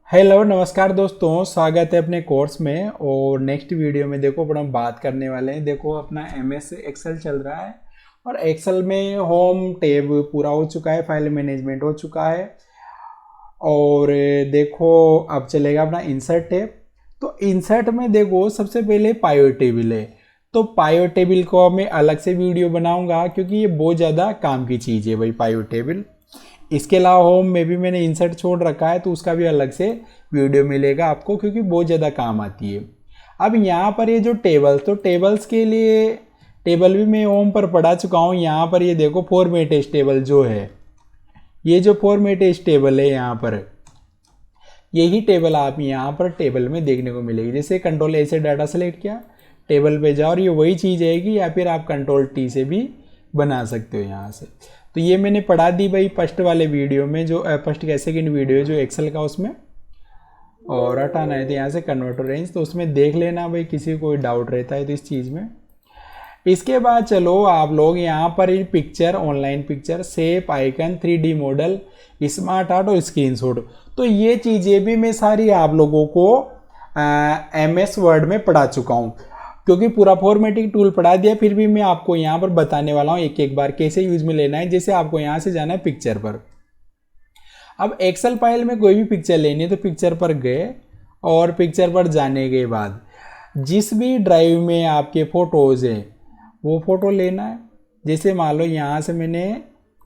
Hello नमस्कार दोस्तों, स्वागत है अपने कोर्स में। और नेक्स्ट वीडियो में देखो अपन हम बात करने वाले हैं। देखो अपना एमएस एक्सेल चल रहा है और एक्सेल में होम टैब पूरा हो चुका है, फाइल मैनेजमेंट हो चुका है। और देखो अब चलेगा अपना इंसर्ट टैब। तो इंसर्ट में देखो सबसे पहले पाइवट टेबल है। तो पाइवट टेबल को मैं अलग से वीडियो बनाऊंगा क्योंकि ये बहुत ज़्यादा काम की चीज़ है भाई पाइवट टेबल। इसके अलावा होम में भी मैंने इंसर्ट छोड़ रखा है, तो उसका भी अलग से वीडियो मिलेगा आपको क्योंकि बहुत ज़्यादा काम आती है। अब यहाँ पर ये जो टेबल्स, तो टेबल्स के लिए टेबल भी मैं होम पर पढ़ा चुका हूँ। यहाँ पर ये देखो फॉर्मेट टेबल जो है, ये जो फॉर्मेट टेबल है यहाँ पर, यही टेबल आप यहाँ पर टेबल में देखने को मिलेगी। जैसे कंट्रोल ए से डाटा सेलेक्ट किया, टेबल पे जाओ और ये वही चीज़ आएगी, या फिर आप कंट्रोल टी से भी बना सकते हो यहाँ से। तो ये मैंने पढ़ा दी भाई फर्स्ट वाले वीडियो में, जो फर्स्ट का सेकेंड वीडियो है जो एक्सेल का, उसमें। और हटाना है तो यहाँ से कन्वर्टर रेंज, तो उसमें देख लेना भाई, किसी को कोई डाउट रहता है तो इस चीज़ में। इसके बाद चलो आप लोग यहाँ पर picture, online picture, shape, icon, 3D model, smart art और स्क्रीनशॉट, तो ये चीज़ें भी मैं सारी आप लोगों को MS वर्ड में पढ़ा चुका हूँ क्योंकि पूरा फॉर्मेटिंग टूल पढ़ा दिया। फिर भी मैं आपको यहाँ पर बताने वाला हूँ एक एक बार कैसे यूज में लेना है। जैसे आपको यहाँ से जाना है पिक्चर पर। अब एक्सेल फाइल में कोई भी पिक्चर लेनी है तो पिक्चर पर गए, और पिक्चर पर जाने के बाद जिस भी ड्राइव में आपके फ़ोटोज़ हैं वो फ़ोटो लेना है। जैसे मान लो यहाँ से मैंने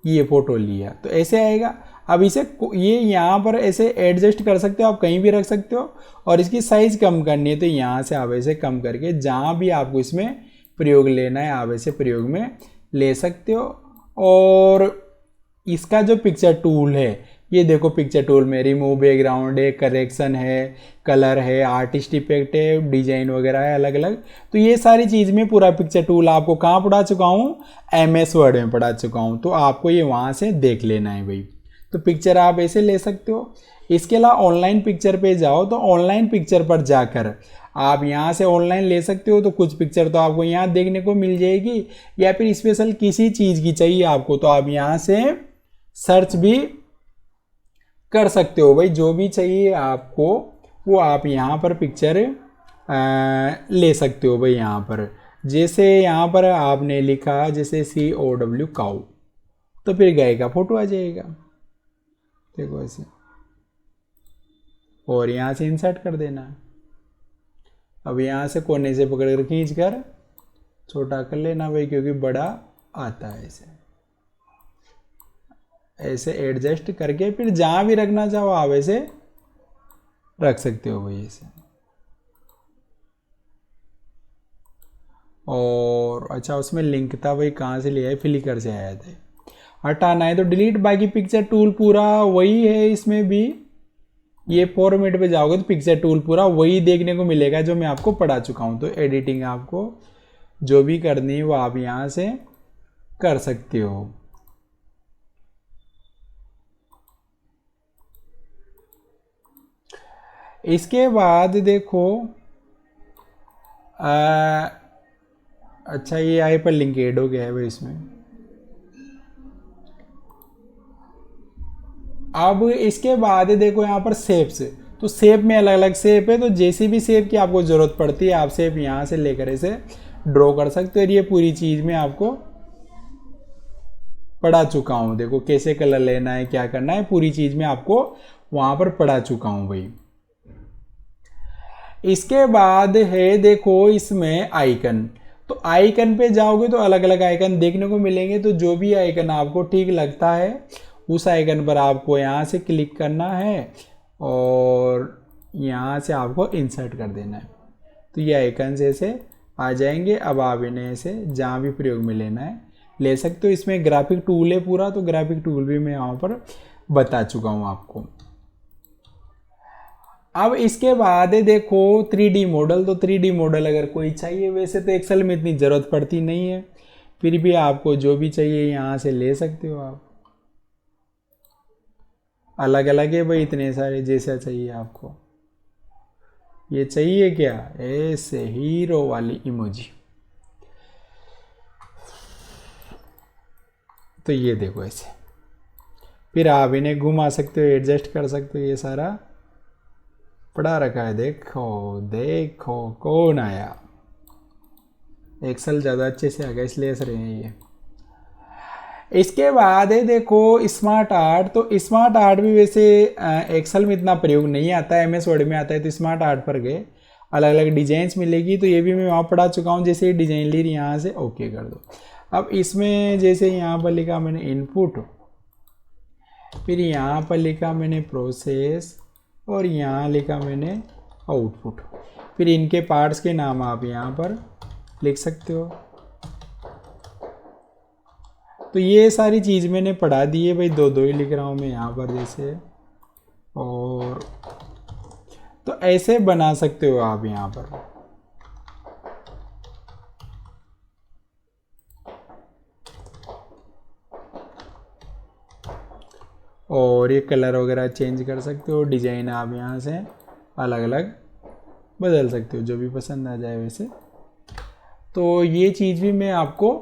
ये फ़ोटो लिया तो ऐसे आएगा। अब इसे ये यहाँ पर ऐसे एडजस्ट कर सकते हो, आप कहीं भी रख सकते हो। और इसकी साइज़ कम करनी है तो यहाँ से आप ऐसे कम करके जहाँ भी आपको इसमें प्रयोग लेना है आप ऐसे प्रयोग में ले सकते हो। और इसका जो पिक्चर टूल है, ये देखो पिक्चर टूल में रिमूव बैकग्राउंड है, करेक्शन है, कलर है, आर्टिस्ट इफेक्ट है, डिजाइन वगैरह है अलग अलग। तो ये सारी चीज़ में पूरा पिक्चर टूल आपको कहाँ पढ़ा चुका हूँ, MS वर्ड में पढ़ा चुका हूँ। तो आपको ये वहाँ से देख लेना है भाई। तो पिक्चर आप ऐसे ले सकते हो। इसके अलावा ऑनलाइन पिक्चर पे जाओ तो ऑनलाइन पिक्चर पर जाकर आप यहाँ से ऑनलाइन ले सकते हो। तो कुछ पिक्चर तो आपको यहाँ देखने को मिल जाएगी, या फिर स्पेशल किसी चीज़ की चाहिए आपको तो आप यहाँ से सर्च भी कर सकते हो भाई। जो भी चाहिए आपको वो आप यहाँ पर पिक्चर ले सकते हो भाई। यहाँ पर जैसे यहाँ पर आपने लिखा जैसे COW काउ, तो फिर गाय का फोटो आ जाएगा, देखो ऐसे। और यहाँ से इंसर्ट कर देना है। अब यहाँ से कोने से पकड़ कर खींच कर छोटा कर लेना भाई, क्योंकि बड़ा आता है ऐसे। ऐसे एडजस्ट करके फिर जहाँ भी रखना चाहो आप ऐसे रख सकते हो भाई ऐसे। और अच्छा उसमें लिंक था भाई, कहाँ से लिया है, फ्लिकर से आया था। हटाना है तो डिलीट। बाकी पिक्चर टूल पूरा वही है इसमें भी। ये फॉर्मेट पे जाओगे तो पिक्चर टूल पूरा वही देखने को मिलेगा जो मैं आपको पढ़ा चुका हूँ। तो एडिटिंग आपको जो भी करनी है वो आप यहाँ से कर सकते हो। इसके बाद देखो अच्छा ये हाइपर लिंक ऐड हो गया है भाई इसमें। अब इसके बाद देखो यहाँ पर शेप्स, तो शेप में अलग अलग शेप है। तो जैसी भी शेप की आपको ज़रूरत पड़ती है आप शेप यहाँ से लेकर इसे ड्रॉ कर सकते हो। और ये पूरी चीज़ में आपको पढ़ा चुका हूँ। देखो कैसे कलर लेना है, क्या करना है, पूरी चीज़ में आपको वहाँ पर पढ़ा चुका हूँ भाई। इसके बाद है देखो इसमें आइकन। तो आइकन पे जाओगे तो अलग अलग आइकन देखने को मिलेंगे। तो जो भी आइकन आपको ठीक लगता है उस आइकन पर आपको यहाँ से क्लिक करना है और यहाँ से आपको इंसर्ट कर देना है। तो ये आइकन ऐसे आ जाएंगे। अब आप इन्हें ऐसे जहाँ भी प्रयोग में लेना है ले सकते हो। इसमें ग्राफिक टूल है पूरा, तो ग्राफिक टूल भी मैं यहाँ पर बता चुका हूँ आपको। अब इसके बाद है देखो 3D मॉडल। तो 3D मॉडल अगर कोई चाहिए, वैसे तो एक्सेल में इतनी ज़रूरत पड़ती नहीं है, फिर भी आपको जो भी चाहिए यहाँ से ले सकते हो आप। अलग अलग है भाई इतने सारे, जैसा चाहिए आपको। ये चाहिए क्या, ऐसे हीरो वाली इमोजी, तो ये देखो ऐसे। फिर आप इन्हें घुमा सकते हो, एडजस्ट कर सकते हो ये सारा पढ़ा रखा है। देखो देखो कौन आया, एक्सेल ज़्यादा अच्छे से आ गया इसलिए ऐसे रहे हैं ये। इसके बाद है देखो स्मार्ट आर्ट। तो स्मार्ट आर्ट भी वैसे एक्सेल में इतना प्रयोग नहीं आता है, एमएस वर्ड में आता है। तो स्मार्ट आर्ट पर गए, अलग अलग डिजाइन्स मिलेगी, तो ये भी मैं वहाँ पढ़ा चुका हूँ। जैसे डिजाइन ली यहाँ से ओके कर दो। अब इसमें जैसे यहाँ पर लिखा मैंने इनपुट, फिर यहाँ पर लिखा मैंने प्रोसेस, और यहाँ लिखा मैंने आउटपुट। फिर इनके पार्ट्स के नाम आप यहाँ पर लिख सकते हो। तो ये सारी चीज़ मैंने पढ़ा दी है भाई, दो दो ही लिख रहा हूँ मैं यहाँ पर जैसे। और तो ऐसे बना सकते हो आप यहाँ पर। और ये कलर वगैरह चेंज कर सकते हो, डिजाइन आप यहाँ से अलग अलग बदल सकते हो, जो भी पसंद आ जाए वैसे। तो ये चीज़ भी मैं आपको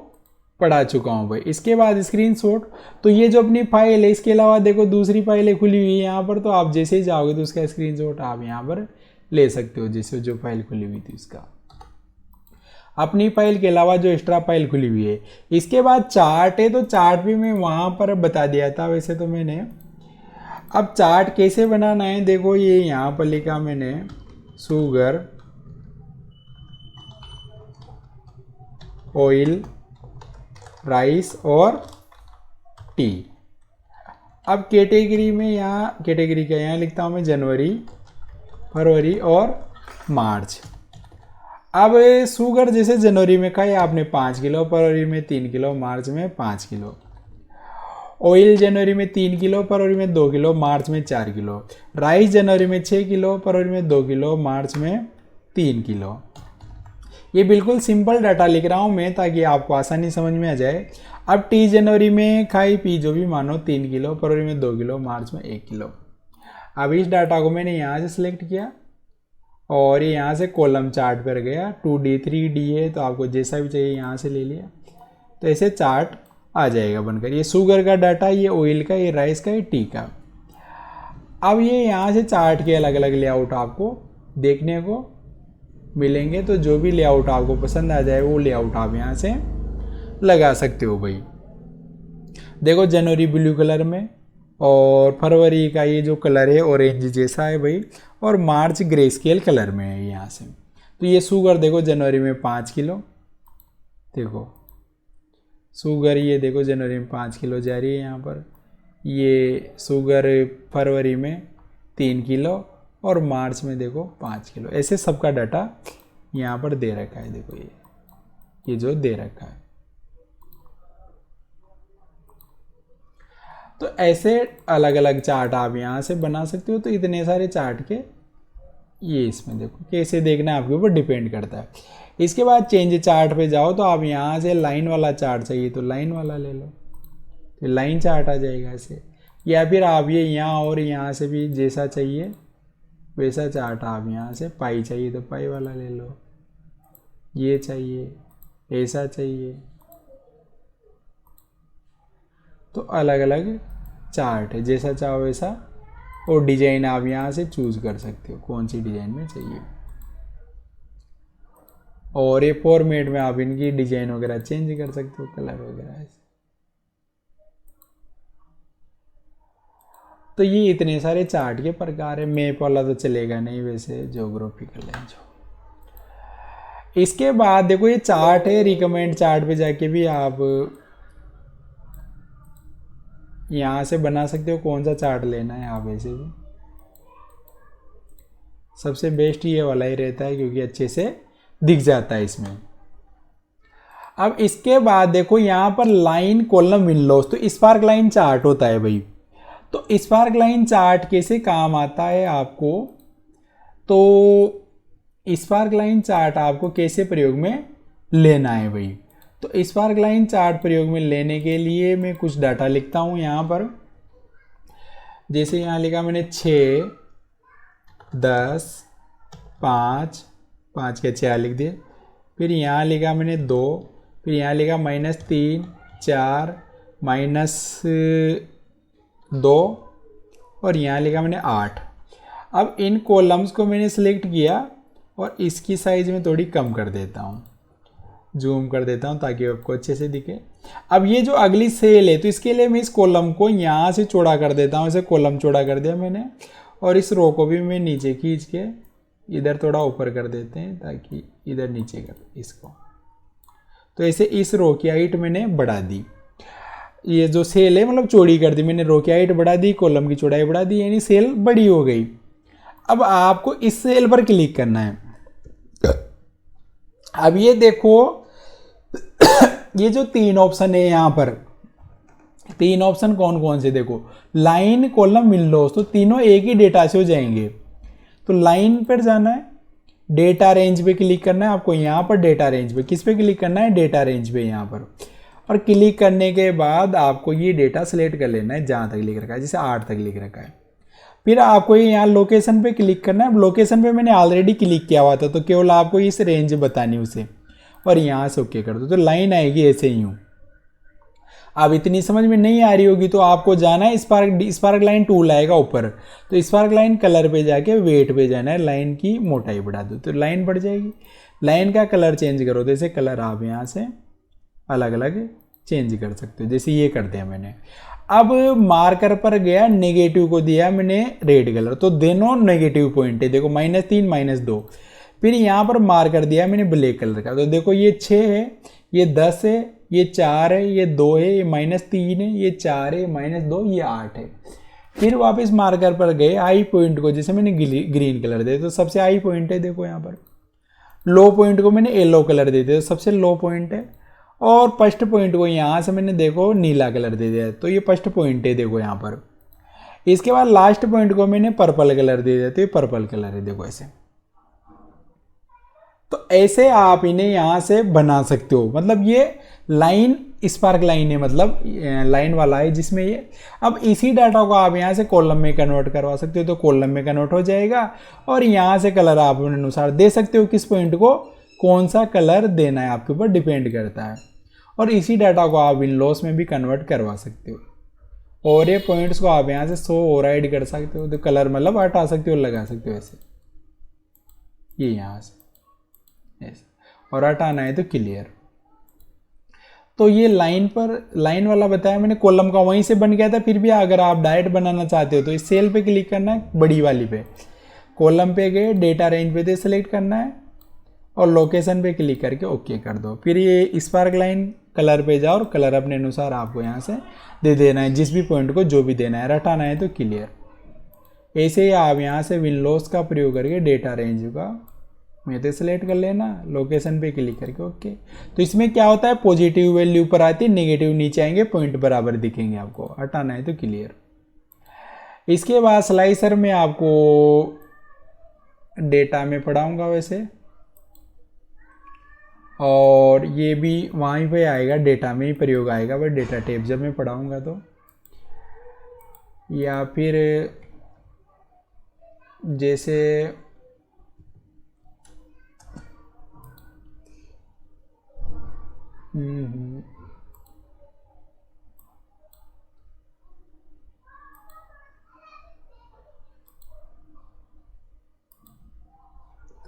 पढ़ा चुका हूँ भाई। इसके बाद स्क्रीनशॉट, तो ये जो अपनी फाइल है, इसके अलावा देखो दूसरी फाइलें खुली हुई है यहाँ पर। तो आप जैसे ही जाओगे तो उसका स्क्रीनशॉट आप यहाँ पर ले सकते हो, जैसे जो फाइल खुली हुई थी उसका, अपनी फाइल के अलावा जो एक्स्ट्रा फाइल खुली हुई है। इसके बाद चार्ट है, तो चार्ट भी मैं वहाँ पर बता दिया था वैसे तो मैंने। अब चार्ट कैसे बनाना है देखो, ये यहाँ पर लिखा मैंने शुगर, ऑयल, राइस और टी। अब कैटेगरी में यहाँ कैटेगरी का यहाँ लिखता हूँ मैं जनवरी, फरवरी और मार्च। अब शुगर जैसे जनवरी में खाई आपने 5 किलो, फरवरी में 3 किलो, मार्च में 5 किलो। ऑयल जनवरी में 3 किलो, फरवरी में 2 किलो, मार्च में 4 किलो। राइस जनवरी में 6 किलो, फरवरी में 2 किलो, मार्च में 3 किलो। ये बिल्कुल सिंपल डाटा लिख रहा हूँ मैं ताकि आपको आसानी समझ में आ जाए। अब टी जनवरी में खाई पी जो भी मानो 3 किलो, फरवरी में 2 किलो, मार्च में 1 किलो। अब इस डाटा को मैंने यहाँ से सिलेक्ट किया और ये यहाँ से कॉलम चार्ट पर गया। 2D 3D है तो आपको जैसा भी चाहिए यहाँ से ले लिया, तो ऐसे चार्ट आ जाएगा बनकर। ये शुगर का डाटा, ये ऑयल का, ये राइस का, ये टी का। अब ये यहाँ से चार्ट के अलग अलग लेआउट आपको देखने को मिलेंगे। तो जो भी लेआउट आपको पसंद आ जाए वो लेआउट आप यहाँ से लगा सकते हो भाई। देखो जनवरी ब्लू कलर में, और फरवरी का ये जो कलर है ऑरेंज जैसा है भाई, और मार्च ग्रे स्केल कलर में है यहाँ से। तो ये शुगर देखो जनवरी में 5 किलो, देखो शुगर ये देखो जनवरी में 5 किलो जा रही है यहाँ पर। ये शुगर फरवरी में 3 किलो और मार्च में देखो 5 किलो। ऐसे सबका डाटा यहाँ पर दे रखा है। देखो ये जो दे रखा है। तो ऐसे अलग अलग चार्ट आप यहाँ से बना सकते हो। तो इतने सारे चार्ट के ये इसमें देखो कैसे देखना है आपके ऊपर डिपेंड करता है। इसके बाद चेंज चार्ट पे जाओ, तो आप यहाँ से लाइन वाला चार्ट चाहिए तो लाइन वाला ले लो, तो लाइन चार्ट आ जाएगा ऐसे। या फिर आप ये यहाँ और यहाँ से भी जैसा चाहिए वैसा चार्ट आप यहाँ से, पाई चाहिए तो पाई वाला ले लो, ये चाहिए ऐसा चाहिए, तो अलग अलग चार्ट है, जैसा चाहो वैसा। और डिजाइन आप यहाँ से चूज कर सकते हो कौन सी डिजाइन में चाहिए। और ये फॉर्मेट में आप इनकी डिजाइन वगैरह चेंज कर सकते हो, कलर वगैरह ऐसे। तो ये इतने सारे चार्ट के प्रकार है। मैप वाला तो चलेगा नहीं वैसे, ज्योग्राफिकल है जो। इसके बाद देखो ये चार्ट है, रिकमेंड चार्ट पे जाके भी आप यहाँ से बना सकते हो कौन सा चार्ट लेना है आप। ऐसे भी सबसे बेस्ट ये वाला ही रहता है क्योंकि अच्छे से दिख जाता है इसमें। अब इसके बाद देखो यहाँ पर लाइन कॉलम विंडोज, तो स्पार्क लाइन चार्ट होता है भाई। तो स्पार्क लाइन चार्ट कैसे काम आता है आपको, तो स्पार्क लाइन चार्ट आपको कैसे प्रयोग में लेना है भाई। तो स्पार्क लाइन चार्ट प्रयोग में लेने के लिए मैं कुछ डाटा लिखता हूँ यहाँ पर। जैसे यहाँ लिखा मैंने 6, 10, 5, 5 के 6 लिख दिए। फिर यहाँ लिखा मैंने 2, फिर यहाँ लिखा -3, 4, -2 और यहाँ लिखा मैंने 8। अब इन कॉलम्स को मैंने सिलेक्ट किया और इसकी साइज में थोड़ी कम कर देता हूँ, जूम कर देता हूँ ताकि आपको अच्छे से दिखे। अब ये जो अगली सेल है तो इसके लिए मैं इस कॉलम को यहाँ से चौड़ा कर देता हूँ, इसे कॉलम चौड़ा कर दिया मैंने, और इस रो को भी मैं नीचे खींच के इधर थोड़ा ऊपर कर देते हैं ताकि इधर नीचे कर इसको। तो ऐसे इस रो की हाइट मैंने बढ़ा दी, ये जो सेल है मतलब चौड़ी कर दी मैंने, रो की हाइट बढ़ा दी, कॉलम की चौड़ाई बढ़ा दी, यानी सेल बड़ी हो गई। अब आपको इस सेल पर क्लिक करना है। अब ये देखो ये जो 3 ऑप्शन है यहाँ पर, 3 ऑप्शन कौन कौन से, देखो लाइन, कॉलम, विंडोज, तो तीनों एक ही डेटा से हो जाएंगे। तो लाइन पर जाना है, डेटा रेंज पे क्लिक करना है आपको, यहाँ पर डेटा रेंज पे, किस पे क्लिक करना है, डेटा रेंज पे यहाँ पर। और क्लिक करने के बाद आपको ये डेटा सेलेक्ट कर लेना है जहाँ तक लिख रखा है, जैसे 8 तक लिख रखा है। फिर आपको ये यहाँ लोकेशन पे क्लिक करना है। लोकेशन पे मैंने ऑलरेडी क्लिक किया हुआ था तो केवल आपको इस रेंज बतानी उसे, और यहाँ से ओके कर दो तो लाइन आएगी ऐसे ही हूँ। अब इतनी समझ में नहीं आ रही होगी तो आपको जाना है स्पार्क लाइन टूल आएगा ऊपर, तो स्पार्क लाइन कलर पे जाके वेट पे जाना है, लाइन की मोटाई बढ़ा दो तो लाइन बढ़ जाएगी। लाइन का कलर चेंज करो, जैसे कलर आप यहाँ से अलग अलग चेंज कर सकते हो, जैसे ये कर दिया मैंने। अब मार्कर पर गया, नेगेटिव को दिया मैंने रेड कलर, तो दोनों नेगेटिव पॉइंट है, देखो -3 -2। फिर यहाँ पर मार्कर दिया मैंने ब्लैक कलर का, तो देखो ये 6 है, ये 10 है, ये 4 है, ये 2 है, ये -3 है, ये 4 है, -2, ये 8 है। फिर वापस मार्कर पर गए, आई पॉइंट को जैसे मैंने ग्रीन कलर दे, तो सबसे हाई पॉइंट है देखो यहाँ पर। लो पॉइंट को मैंने येलो कलर दे दिया, तो सबसे लो पॉइंट है। और फर्स्ट पॉइंट को यहाँ से मैंने देखो नीला कलर दे दिया, तो ये फर्स्ट पॉइंट है देखो यहाँ पर। इसके बाद लास्ट पॉइंट को मैंने पर्पल कलर दे दिया, तो ये पर्पल कलर है देखो ऐसे। तो ऐसे आप इन्हें यहाँ से बना सकते हो, मतलब ये लाइन स्पार्क लाइन है, मतलब लाइन वाला है जिसमें ये। अब इसी डाटा को आप यहाँ से कॉलम में कन्वर्ट करवा सकते हो, तो कॉलम में कन्वर्ट हो जाएगा। और यहाँ से कलर आप अपने अनुसार दे सकते हो, किस पॉइंट को कौन सा कलर देना है आपके ऊपर डिपेंड करता है। और इसी डाटा को आप विंडोज में भी कन्वर्ट करवा सकते हो। और ये पॉइंट्स को आप यहाँ से शो ओवरराइड कर सकते हो, तो कलर मतलब हटा सकते हो, लगा सकते हो ऐसे, ये यहाँ से ऐसे, और हटाना है तो क्लियर। तो ये लाइन पर लाइन वाला बताया मैंने, कॉलम का वहीं से बन गया था। फिर भी अगर आप डायरेक्ट बनाना चाहते हो तो इस सेल पे क्लिक करना है, बड़ी वाली पे, कॉलम पे गए, डेटा रेंज पे सेलेक्ट करना है और लोकेशन पे क्लिक करके ओके कर दो। फिर ये स्पार्क लाइन कलर पे जाओ और कलर अपने अनुसार आपको यहाँ से दे देना है, जिस भी पॉइंट को जो भी देना है, हटाना है तो क्लियर। ऐसे ही आप यहाँ से विंडोज का प्रयोग करके डेटा रेंज का मेथड सेलेक्ट कर लेना, लोकेशन पे क्लिक करके ओके। तो इसमें क्या होता है, पॉजिटिव वैल्यू ऊपर आती है, नेगेटिव नीचे आएंगे, पॉइंट बराबर दिखेंगे आपको, हटाना है तो क्लियर। इसके बाद स्लाइसर में आपको डेटा में पढ़ाऊंगा वैसे, और ये भी वहीं पे आएगा, डेटा में ही प्रयोग आएगा, बट डेटा टेप जब मैं पढ़ाऊंगा तो। या फिर जैसे तो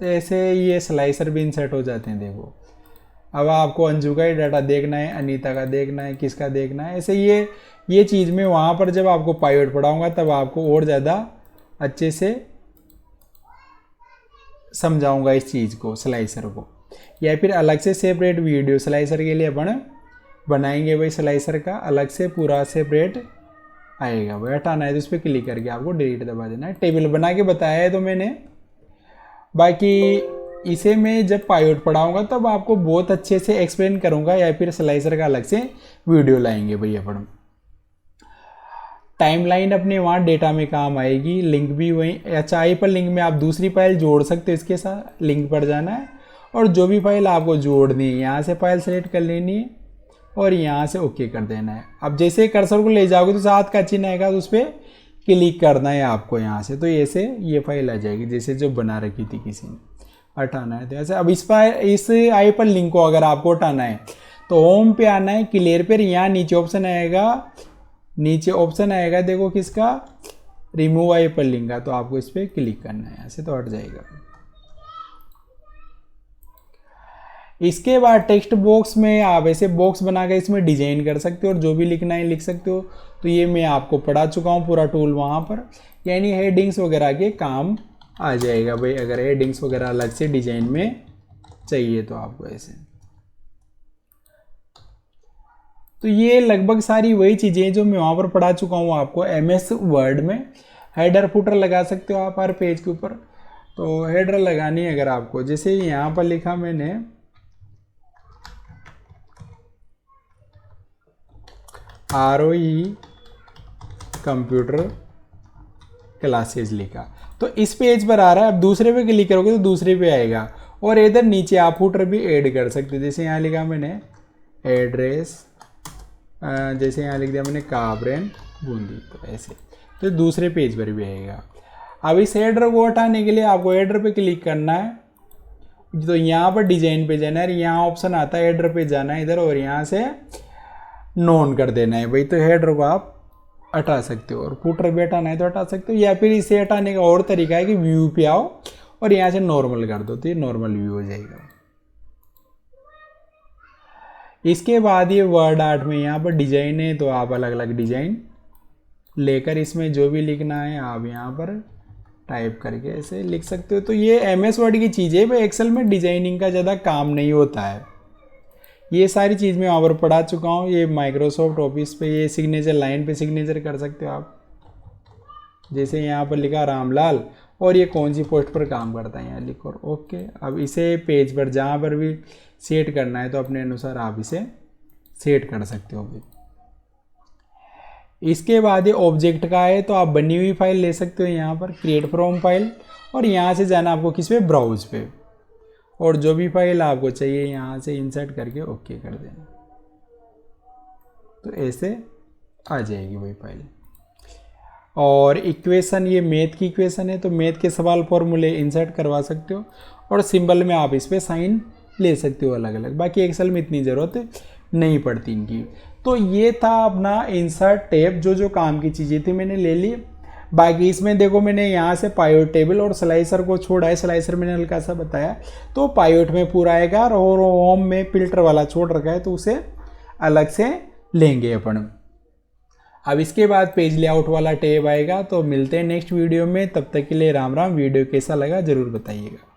ऐसे ये स्लाइसर भी इंसर्ट हो जाते हैं देखो। अब आपको अंजू का ही डाटा देखना है, अनीता का देखना है, किसका देखना है, ऐसे ये चीज़ में वहाँ पर जब आपको पाइवट पढ़ाऊंगा तब आपको और ज़्यादा अच्छे से समझाऊंगा इस चीज़ को, स्लाइसर को। या फिर अलग से सेपरेट वीडियो स्लाइसर के लिए अपन बनाएंगे, भाई स्लाइसर का अलग से पूरा सेपरेट आएगा। भाई हटाना है तो उस पर क्लिक करके आपको डिलीट दबा देना है। टेबल बना के बताया है तो मैंने, बाकी इसे मैं जब पाइवट पढ़ाऊंगा तब आपको बहुत अच्छे से एक्सप्लेन करूंगा, या फिर स्लाइसर का अलग से वीडियो लाएंगे भैया अपन। टाइमलाइन अपने वहाँ डेटा में काम आएगी, लिंक भी वहीं, अच्छा आई पर लिंक में आप दूसरी फाइल जोड़ सकते हो, इसके साथ लिंक पर जाना है और जो भी फाइल आपको जोड़नी है यहाँ से फाइल सेलेक्ट कर लेनी है और यहाँ से ओके कर देना है। अब जैसे कर्सर को ले जाओगे तो साथ का चिन्ह आएगा, तो उस पर क्लिक करना है आपको यहाँ से, तो ऐसे ये फाइल आ जाएगी जैसे जो बना रखी थी किसी ने, हटाना है तो ऐसे। अब इस आई पर लिंक को अगर आपको हटाना है तो होम पे आना है, क्लियर पे, यहाँ नीचे ऑप्शन आएगा, नीचे ऑप्शन आएगा देखो किसका, रिमूव हाइपर लिंक का, तो आपको इस पर क्लिक करना है, ऐसे तो हट जाएगा। इसके बाद टेक्स्ट बॉक्स में आप ऐसे बॉक्स बनाकर इसमें डिजाइन कर सकते हो और जो भी लिखना है लिख सकते हो। तो ये मैं आपको पढ़ा चुका हूँ पूरा टूल वहाँ पर, यानी हेडिंग्स वगैरह के काम आ जाएगा भाई, अगर हेडिंग्स वगैरह अलग से डिजाइन में चाहिए तो आपको ऐसे। तो ये लगभग सारी वही चीज़ें जो मैं वहाँ पर पढ़ा चुका हूँ आपको MS वर्ड में। हेडर फुटर लगा सकते हो आप हर पेज के ऊपर। तो हेडर लगानी है अगर आपको, जैसे यहाँ पर लिखा मैंने ROE कंप्यूटर क्लासेज लिखा, तो इस पेज पर आ रहा है। अब दूसरे पे क्लिक करोगे तो दूसरे पे आएगा, और इधर नीचे आप फुटर भी ऐड कर सकते हो। जैसे यहाँ लिखा मैंने एड्रेस, जैसे यहाँ लिख दिया मैंने काबरेन बूंदी, तो ऐसे तो दूसरे पेज पर भी आएगा। अब इस हेडर को हटाने के लिए आपको हेडर पे क्लिक करना है, तो यहाँ पर डिजाइन पे जाना है, यहाँ ऑप्शन आता है हेडर पे जाना है इधर, और यहाँ से नॉन कर देना है भाई। तो हेडर को आप हटा सकते हो, और फुटर भी हटाना है तो हटा सकते हो, या फिर इसे हटाने का और तरीका है कि व्यू पे आओ और यहाँ से नॉर्मल कर दो, तो ये नॉर्मल व्यू हो जाएगा। इसके बाद ये वर्ड आर्ट में यहाँ पर डिजाइन है, तो आप अलग अलग डिजाइन लेकर इसमें जो भी लिखना है आप यहाँ पर टाइप करके ऐसे लिख सकते हो। तो ये MS वर्ड की चीज़ है, एक्सेल में डिजाइनिंग का ज़्यादा काम नहीं होता है। ये सारी चीज़ मैं और पढ़ा चुका हूँ। ये माइक्रोसॉफ्ट ऑफिस पे ये सिग्नेचर लाइन पे सिग्नेचर कर सकते हो आप, जैसे यहाँ पर लिखा रामलाल, और ये कौन सी पोस्ट पर काम करता है यहाँ लिखो, ओके। अब इसे पेज पर जहाँ पर भी सेट करना है तो अपने अनुसार आप इसे सेट कर सकते हो भी। इसके बाद ये ऑब्जेक्ट का है, तो आप बनी हुई फाइल ले सकते हो यहाँ पर क्रिएट फ्रॉम फाइल, और यहाँ से जाना आपको किस पे, ब्राउज पे, और जो भी फाइल आपको चाहिए यहाँ से इंसर्ट करके ओके कर देना, तो ऐसे आ जाएगी वही फाइल। और इक्वेशन, ये मैथ की इक्वेशन है, तो मैथ के सवाल फॉर्मूले इंसर्ट करवा सकते हो, और सिंबल में आप इस पर साइन ले सकते हो अलग अलग। बाकी एक्सेल में इतनी ज़रूरत नहीं पड़ती इनकी। तो ये था अपना इंसर्ट टैब, जो जो काम की चीज़ें थी मैंने ले ली। बाकी इसमें देखो मैंने यहाँ से पाइवट टेबल और स्लाइसर को छोड़ा है, स्लाइसर मैंने हल्का सा बताया, तो पाइवट में पूरा आएगा, और होम में फिल्टर वाला छोड़ रखा है, तो उसे अलग से लेंगे अपन। अब इसके बाद पेज लेआउट वाला टैब आएगा। तो मिलते हैं नेक्स्ट वीडियो में, तब तक के लिए राम राम। वीडियो कैसा लगा ज़रूर बताइएगा।